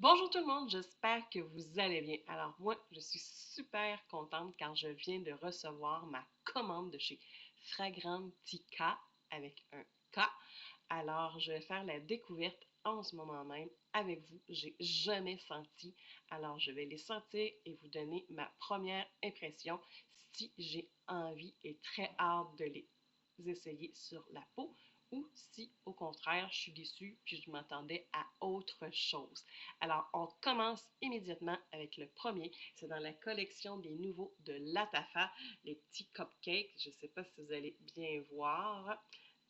Bonjour tout le monde, j'espère que vous allez bien. Alors moi, je suis super contente car je viens de recevoir ma commande de chez Fragrantica avec un K. Alors je vais faire la découverte en ce moment même avec vous. J'ai jamais senti. Alors je vais les sentir et vous donner ma première impression si j'ai envie et très hâte de les essayer sur la peau ou si au contraire je suis déçue puis je m'attendais à autre chose. Alors on commence immédiatement avec le premier. C'est dans la collection des nouveaux de Latafa, les petits cupcakes. Je ne sais pas si vous allez bien voir.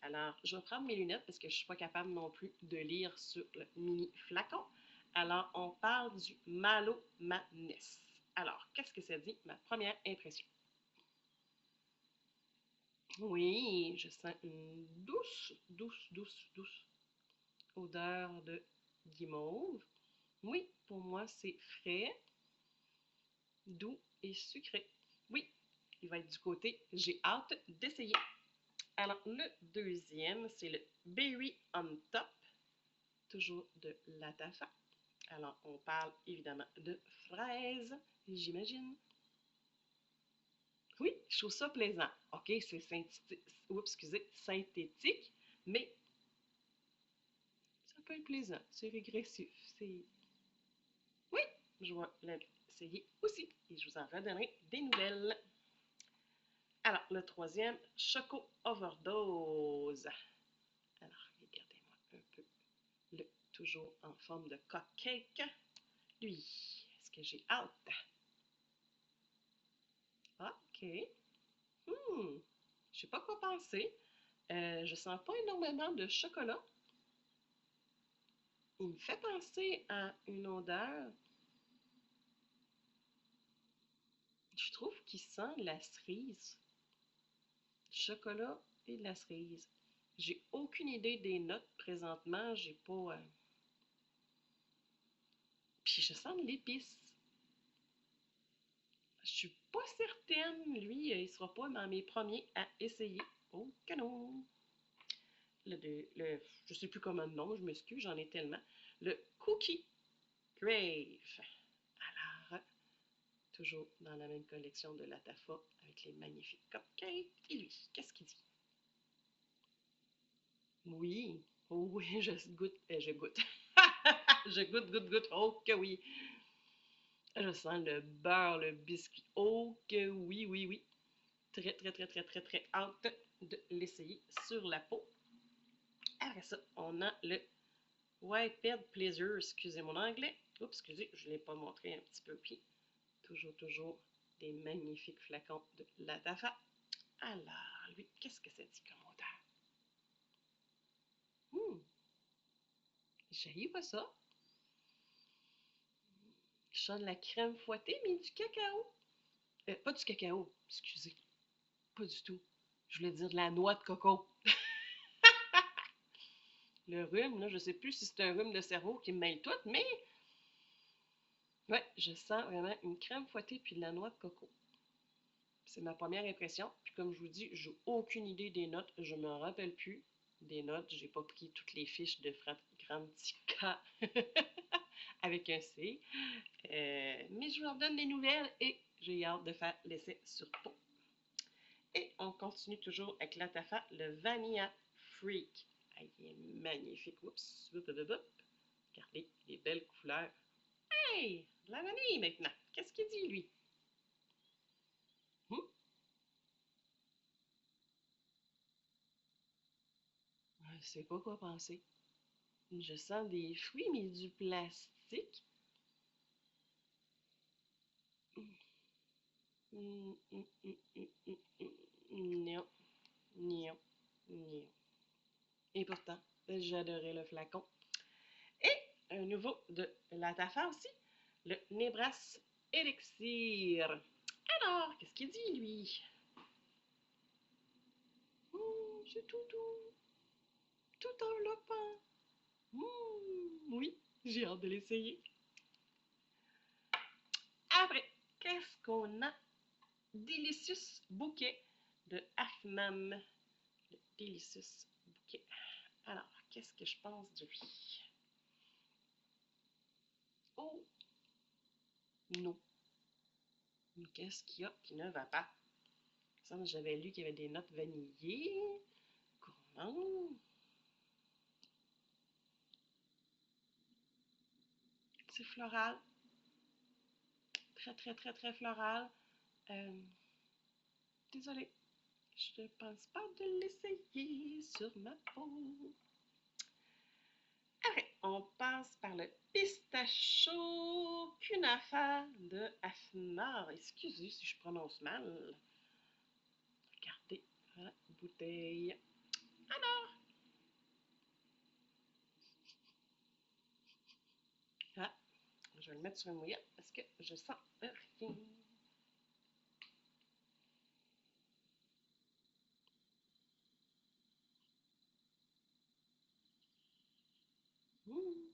Alors, je vais prendre mes lunettes parce que je ne suis pas capable non plus de lire sur le mini flacon. Alors, on parle du Malo Madness. Alors, qu'est-ce que ça dit? Ma première impression. Oui, je sens une douce odeur de guimauve. Oui, pour moi, c'est frais, doux et sucré. Oui, il va être du côté. J'ai hâte d'essayer. Alors, le deuxième, c'est le Berry on Top, toujours de Latafa. Alors, on parle évidemment de fraises, j'imagine. Oui, je trouve ça plaisant. OK, c'est synthétique, mais ça peut être plaisant. C'est régressif. C'est. Oui, je vais l'essayer aussi et je vous en redonnerai des nouvelles. Alors, le troisième, Choco Overdose. Alors, regardez-moi un peu le toujours en forme de cupcake. Lui, est-ce que j'ai hâte? OK. Hmm, je sais pas quoi penser. Je sens pas énormément de chocolat. Il me fait penser à une odeur. Je trouve qu'il sent la cerise. Du chocolat et de la cerise. J'ai aucune idée des notes présentement. J'ai pas. Puis je sens de l'épice. Je suis pas certaine. Lui, il sera pas dans mes premiers à essayer. Oh, canon! Je sais plus comment le nom, je m'excuse, j'en ai tellement. Le Cookie Grave. Alors, toujours dans la même collection de Latafa avec les magnifiques cupcakes. Et lui, qu'est-ce qu'il dit? Oui, oh oui, je goûte. Je goûte, oh que oui. Je sens le beurre, le biscuit, oh que oui. Très hâte de l'essayer sur la peau. Après ça, on a le Whitehead Pleasure, excusez mon anglais. Oups, excusez, je ne l'ai pas montré un petit peu. Puis, toujours des magnifiques flacons de Latafa. Alors, lui, qu'est-ce que ça dit comme odeur? Hum, j'haïs pas ça. Je sens de la crème fouettée, mais du cacao. Pas du cacao, excusez. Pas du tout. Je voulais dire de la noix de coco. Le rhume, là, je sais plus si c'est un rhume de cerveau qui me mêle tout, mais ouais, je sens vraiment une crème fouettée puis de la noix de coco. C'est ma première impression. Puis comme je vous dis, j'ai aucune idée des notes. Je me rappelle plus des notes. J'ai pas pris toutes les fiches de Fragrantica avec un C. Mais je vous en donne des nouvelles et j'ai hâte de faire l'essai sur peau. Et on continue toujours avec Latafa, le Vanilla Freak. Ah, il est magnifique. Oups. Regardez les belles couleurs. Hey! De la vanille maintenant. Qu'est-ce qu'il dit, lui? Hmm? Je sais pas quoi penser. Je sens des fruits, mais du plastique. Non, non, non. Et pourtant, j'adorais le flacon. Et un nouveau de la Tafa aussi, le Nebras Elixir. Alors, qu'est-ce qu'il dit, lui? C'est tout doux, tout enveloppant. Oui, j'ai hâte de l'essayer. Après, qu'est-ce qu'on a? Delicious bouquet de Afnam. Le Delicious bouquet. Alors, qu'est-ce que je pense de lui? Oh, non. Qu'est-ce qu'il y a qui ne va pas? Il me semble que j'avais lu qu'il y avait des notes vanillées. Gourmand. C'est floral. Très, très, très, très floral. Euh, Désolée. Je ne pense pas de l'essayer sur ma peau. Après, on passe par le pistachio kunafa de Afnar. Excusez si je prononce mal. Regardez la bouteille. Alors, ah, je vais le mettre sur une mouillette parce que je sens rien. Mmh,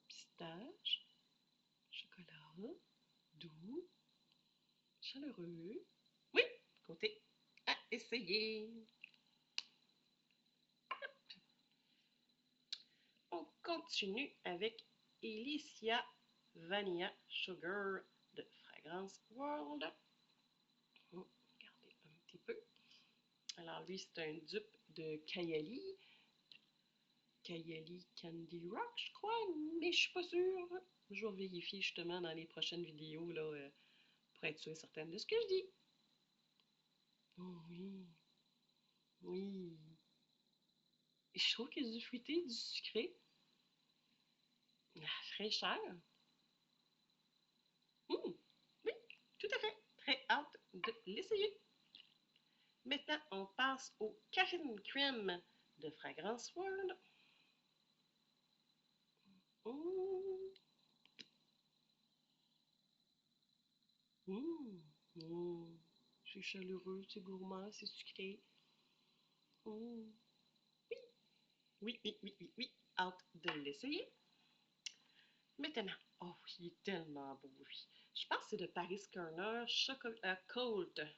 pistache, chocolat, doux, chaleureux. Oui, côté à essayer. On continue avec Elysia Vanilla Sugar de Fragrance World. Regardez un petit peu. Alors lui, c'est un dupe de Kayali. Kayali Candy Rock, je crois, mais je suis pas sûre. Je vais vérifier justement dans les prochaines vidéos là, pour être sûre et certaine de ce que je dis. Oh oui, oui. Et je trouve qu'il y a du fruité, du sucré. La fraîcheur. Mmh, oui, tout à fait. Très hâte de l'essayer. Maintenant, on passe au Caffeine Crème de Fragrance World. Mmh, mmh, mmh. C'est chaleureux, c'est gourmand, c'est sucré. Mmh. Oui, oui, oui, oui, oui. Hâte de l'essayer. Maintenant, oh, il est tellement beau, lui. Je pense que c'est de Paris Corner Chocolat Cold.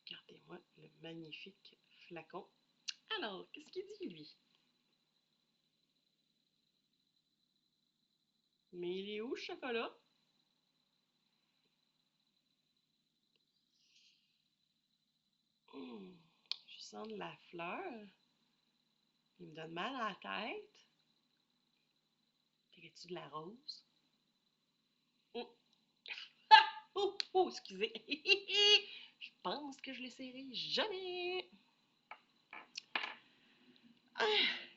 Regardez-moi le magnifique flacon. Alors, qu'est-ce qu'il dit, lui? Mais il est où, le chocolat? Mmh, je sens de la fleur. Il me donne mal à la tête. Dirais-tu de la rose? Mmh. Ah! Oh, oh, excusez. Je pense que je l'essayerai jamais. Ah,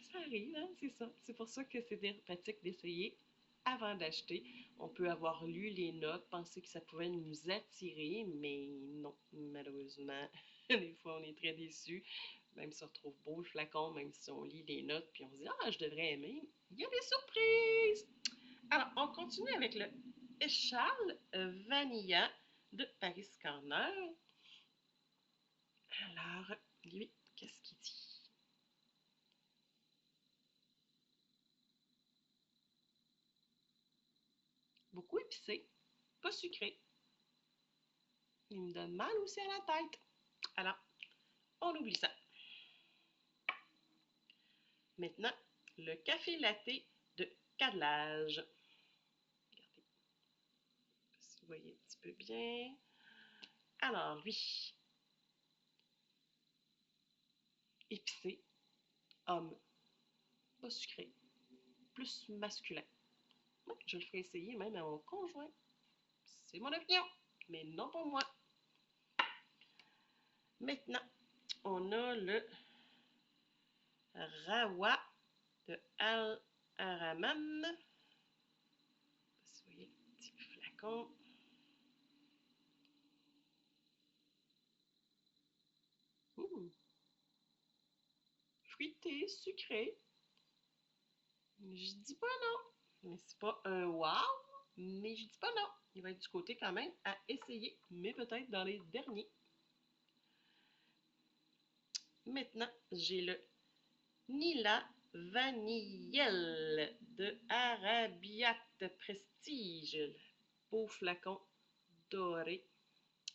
ça arrive, hein, c'est ça. C'est pour ça que c'est pratique d'essayer avant d'acheter. On peut avoir lu les notes, penser que ça pouvait nous attirer, mais non, malheureusement, des fois on est très déçus. Même si on retrouve beau le flacon, même si on lit les notes, puis on se dit ah, je devrais aimer, il y a des surprises! Alors, on continue avec le Échal Vanilla de Paris Corner. Alors, lui, qu'est-ce qu'il dit? Beaucoup épicé, pas sucré. Il me donne mal aussi à la tête. Alors, on oublie ça. Maintenant, le café latte de Cadlage. Regardez, si vous voyez un petit peu bien. Alors, lui, épicé, homme, pas sucré, plus masculin. Ouais, je le ferai essayer même à mon conjoint. C'est mon opinion, mais non pour moi. Maintenant, on a le Rawa de Al Araman. Si vous voyez le petit flacon. Ouh, fruité, sucré. Je dis pas non. Mais c'est pas un wow, mais je dis pas non. Il va être du côté quand même à essayer, mais peut-être dans les derniers. Maintenant, j'ai le Nila Vanillel de Arabiat Prestige. Beau flacon doré.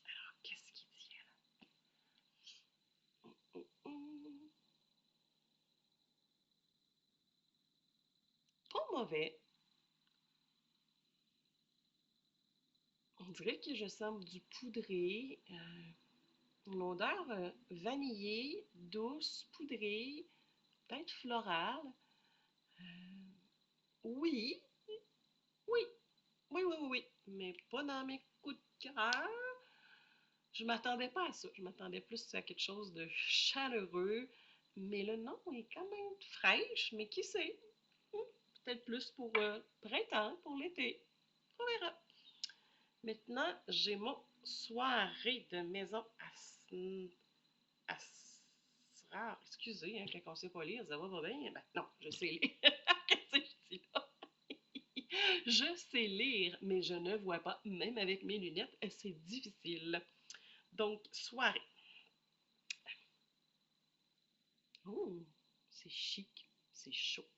Alors, qu'est-ce qu'il dit là? mauvais. On dirait que je sens du poudré, une odeur vanillée, douce, poudrée, peut-être florale. Oui, oui, oui, mais pas dans mes coups de cœur. Je m'attendais pas à ça. Je m'attendais plus à quelque chose de chaleureux. Mais le nom est quand même fraîche, mais qui sait? Hmm, peut-être plus pour printemps, pour l'été. On verra. Maintenant, j'ai mon soirée de maison à excusez, hein, quand on sait pas lire, ça va pas bien. Ben, non, je sais lire. Qu'est-ce que je dis là? Je sais lire, mais je ne vois pas, même avec mes lunettes, c'est difficile. Donc, soirée. Oh, c'est chic, c'est chaud.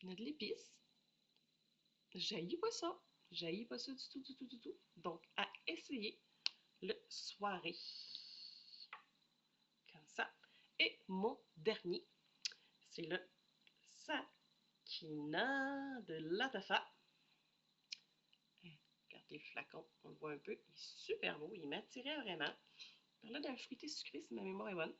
On a de l'épice. J'haïs pas ça. J'haïs pas ça du tout, du tout, du tout. Donc, à essayer le soirée. Comme ça. Et mon dernier, c'est le Sakina de Latafa. Regardez le flacon, on le voit un peu. Il est super beau, il m'attirait vraiment. Par là d'un fruité sucré, si ma mémoire est bonne.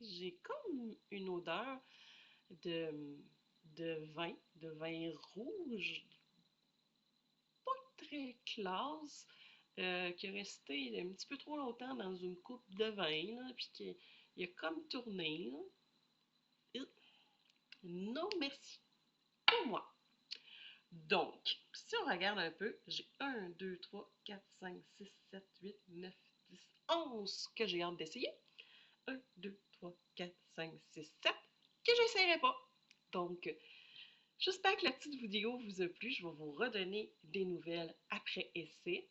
J'ai comme une odeur de, de vin rouge, pas très classe, qui est resté un petit peu trop longtemps dans une coupe de vin, là, puis qui il a comme tourné. Là. Non, merci. Pour moi. Donc, si on regarde un peu, j'ai 1, 2, 3, 4, 5, 6, 7, 8, 9, 10, 11 que j'ai hâte d'essayer. 1, 2, 3, 4, 5, 6, 7 que j'essaierai pas. Donc, j'espère que la petite vidéo vous a plu. Je vais vous redonner des nouvelles après essai.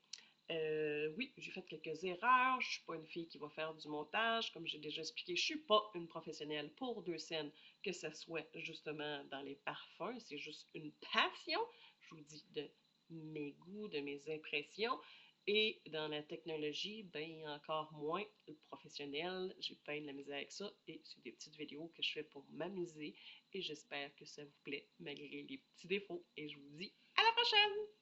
Oui, j'ai fait quelques erreurs. Je ne suis pas une fille qui va faire du montage. Comme j'ai déjà expliqué, je ne suis pas une professionnelle pour 2 scènes, que ce soit justement dans les parfums. C'est juste une passion. Je vous dis de mes goûts, de mes impressions. Et dans la technologie, ben encore moins professionnel. J'ai peine de la misère avec ça. Et c'est des petites vidéos que je fais pour m'amuser. Et j'espère que ça vous plaît malgré les petits défauts. Et je vous dis à la prochaine!